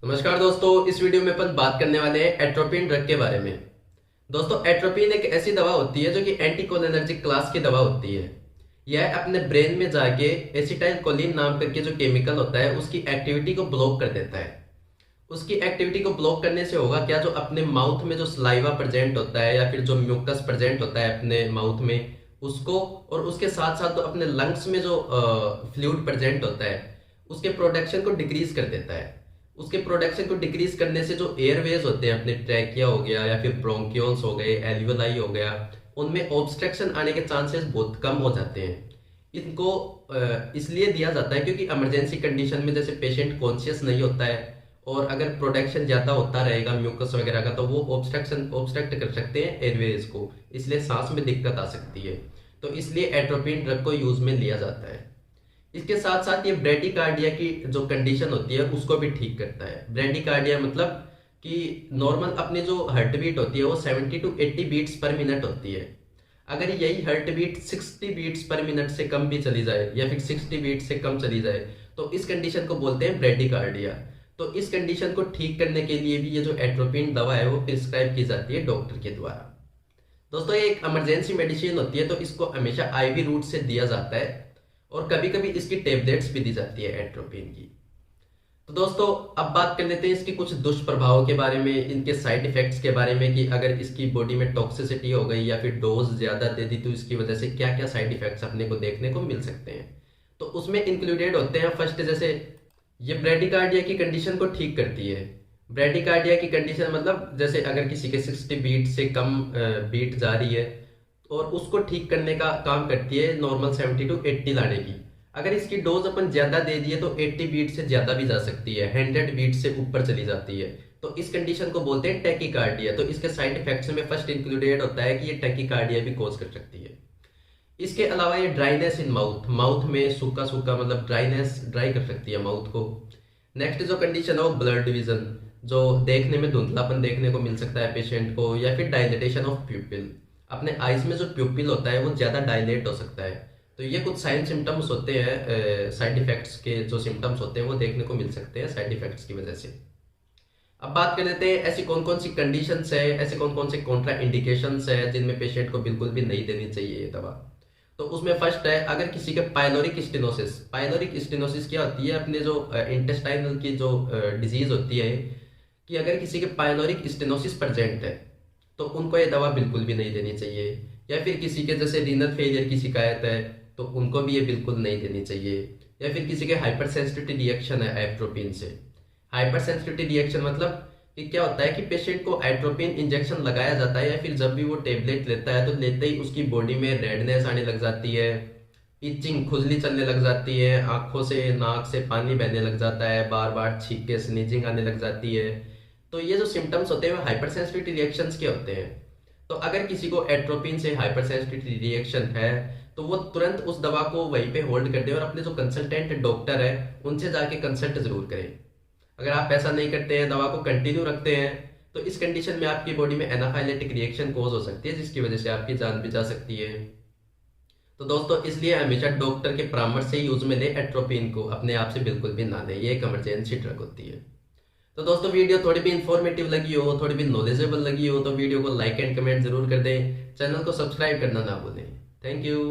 नमस्कार दोस्तों, इस वीडियो में अपन बात करने वाले हैं एट्रोपिन ड्रग के बारे में। दोस्तों, एट्रोपिन एक ऐसी दवा होती है जो कि एंटीकोलिनर्जिक क्लास की दवा होती है। यह अपने ब्रेन में जाके एसिटाइल कोलिन नाम करके जो केमिकल होता है उसकी एक्टिविटी को ब्लॉक कर देता है। उसकी एक्टिविटी को ब्लॉक करने से होगा क्या, जो अपने माउथ में जो सलाइवा प्रेजेंट होता है या फिर जो म्यूकस प्रेजेंट होता है अपने माउथ में उसको, और उसके साथ साथ तो अपने लंग्स में जो फ्लूइड प्रेजेंट होता है उसके प्रोडक्शन को डिक्रीज कर देता है। उसके प्रोडक्शन को डिक्रीज करने से जो एयरवेज होते हैं, अपने ट्रैकिया हो गया या फिर ब्रोंकियोल्स हो गए, एल्वियोलाई हो गया, उनमें ऑब्स्ट्रक्शन आने के चांसेस बहुत कम हो जाते हैं। इनको इसलिए दिया जाता है क्योंकि इमरजेंसी कंडीशन में जैसे पेशेंट कॉन्शियस नहीं होता है और अगर प्रोडक्शन ज़्यादा होता रहेगा म्यूकस वगैरह का तो वो ऑब्स्ट्रक्ट कर सकते हैं एयरवेज को, इसलिए सांस में दिक्कत आ सकती है। तो इसलिए एट्रोपिन ड्रग को यूज में लिया जाता है। इसके साथ साथ ये ब्रेडिकार्डिया की जो कंडीशन होती है उसको भी ठीक करता है। ब्रेडिकार्डिया मतलब कि नॉर्मल अपनी जो हार्ट बीट होती है वो 70 टू 80 बीट्स पर मिनट होती है। अगर यही हार्ट बीट 60 बीट्स पर मिनट से कम भी चली जाए या फिर 60 बीट से कम चली जाए तो इस कंडीशन को बोलते हैं ब्रेडिकार्डिया। तो इस कंडीशन को ठीक करने के लिए भी ये जो एट्रोपिन दवा है वो प्रिस्क्राइब की जाती है डॉक्टर के द्वारा। दोस्तों, ये एक इमरजेंसी मेडिसिन होती है तो इसको हमेशा आईवी रूट से दिया जाता है और कभी कभी इसकी टेबलेट्स भी दी जाती है एट्रोपिन की। तो दोस्तों, अब बात कर लेते हैं इसके कुछ दुष्प्रभावों के बारे में, इनके साइड इफेक्ट्स के बारे में कि अगर इसकी बॉडी में टॉक्सिसिटी हो गई या फिर डोज ज्यादा दे दी तो इसकी वजह से क्या क्या साइड इफेक्ट्स अपने को देखने को मिल सकते हैं। तो उसमें इंक्लूडेड होते हैं फर्स्ट, जैसे ये ब्रेडिकार्डिया की कंडीशन को ठीक करती है। ब्रेडिकार्डिया की कंडीशन मतलब जैसे अगर किसी के 60 बीट से कम बीट जा रही है और उसको ठीक करने का काम करती है नॉर्मल 70 टू 80 लाने की। अगर इसकी डोज अपन ज्यादा दे दिए तो 80 बीट से ज्यादा भी जा सकती है, 100 बीट से ऊपर चली जाती है। तो इस कंडीशन को बोलते हैं टैकीकार्डिया। तो इसके साइड इफेक्ट्स में फर्स्ट इंक्लूडेड होता है कि ये टैकीकार्डिया भी कॉज कर सकती है। इसके अलावा ये ड्राइनेस इन माउथ, माउथ में सूखा सूखा मतलब ड्राइनेस, ड्राई कर सकती है माउथ को। नेक्स्ट जो कंडीशन है वो ब्लड डिवीजन, जो देखने में धुंधलापन देखने को मिल सकता है पेशेंट को, या फिर डायलिटेशन ऑफ प्यूपिल, अपने आईज में जो प्यूपिल होता है वो ज्यादा डायलेट हो सकता है। तो ये कुछ साइन सिम्टम्स होते हैं, साइड इफेक्ट्स के जो सिम्टम्स होते हैं वो देखने को मिल सकते हैं साइड इफेक्ट्स की वजह से। अब बात कर लेते हैं ऐसी कौन कौन सी कंडीशंस है, ऐसे कौन कौन से कॉन्ट्रा इंडिकेशंस है जिनमें पेशेंट को बिल्कुल भी नहीं देनी चाहिए ये दवा। तो उसमें फर्स्ट है, अगर किसी के पाइलोरिक स्टेनोसिस, पाइलोरिक स्टेनोसिस क्या होती है, अपने जो इंटेस्टाइनल की जो डिजीज होती है, कि अगर किसी के पाइलोरिक स्टेनोसिस प्रेजेंट है तो उनको ये दवा बिल्कुल भी नहीं देनी चाहिए। या फिर किसी के जैसे रीनल फेलियर की शिकायत है तो उनको भी ये बिल्कुल नहीं देनी चाहिए। या फिर किसी के हाइपर सेंसिटिविटी रिएक्शन है एट्रोपिन से। हाइपर सेंसिटिविटी रिएक्शन मतलब कि क्या होता है कि पेशेंट को एट्रोपिन इंजेक्शन लगाया जाता है या फिर जब भी वो टेबलेट लेता है तो लेते ही उसकी बॉडी में रेडनेस आने लग जाती है, इचिंग, खुजली चलने लग जाती है, आंखों से नाक से पानी बहने लग जाता है, बार बार छींक के स्नीजिंग आने लग जाती है। तो ये जो सिम्टम्स होते हैं वो हाइपर सेंसिटिविटी रिएक्शंस के होते हैं। तो अगर किसी को एट्रोपिन से हाइपर सेंसिटिविटी रिएक्शन है तो वो तुरंत उस दवा को वहीं पे होल्ड कर दे और अपने जो कंसल्टेंट डॉक्टर है उनसे जाके कंसल्ट जरूर करें। अगर आप ऐसा नहीं करते हैं, दवा को कंटिन्यू रखते हैं, तो इस कंडीशन में आपकी बॉडी में एनाफाइलेटिक रिएक्शन कोज हो सकती है जिसकी वजह से आपकी जान भी जा सकती है। तो दोस्तों, इसलिए हमेशा डॉक्टर के परामर्श से यूज में ले एट्रोपिन को, अपने आप से बिल्कुल भी ना लें, ये एक इमरजेंसी ड्रग होती है। तो दोस्तों, वीडियो थोड़ी भी इंफॉर्मेटिव लगी हो, थोड़ी भी नॉलेजेबल लगी हो तो वीडियो को लाइक एंड कमेंट जरूर कर दें, चैनल को सब्सक्राइब करना ना भूलें। Thank you.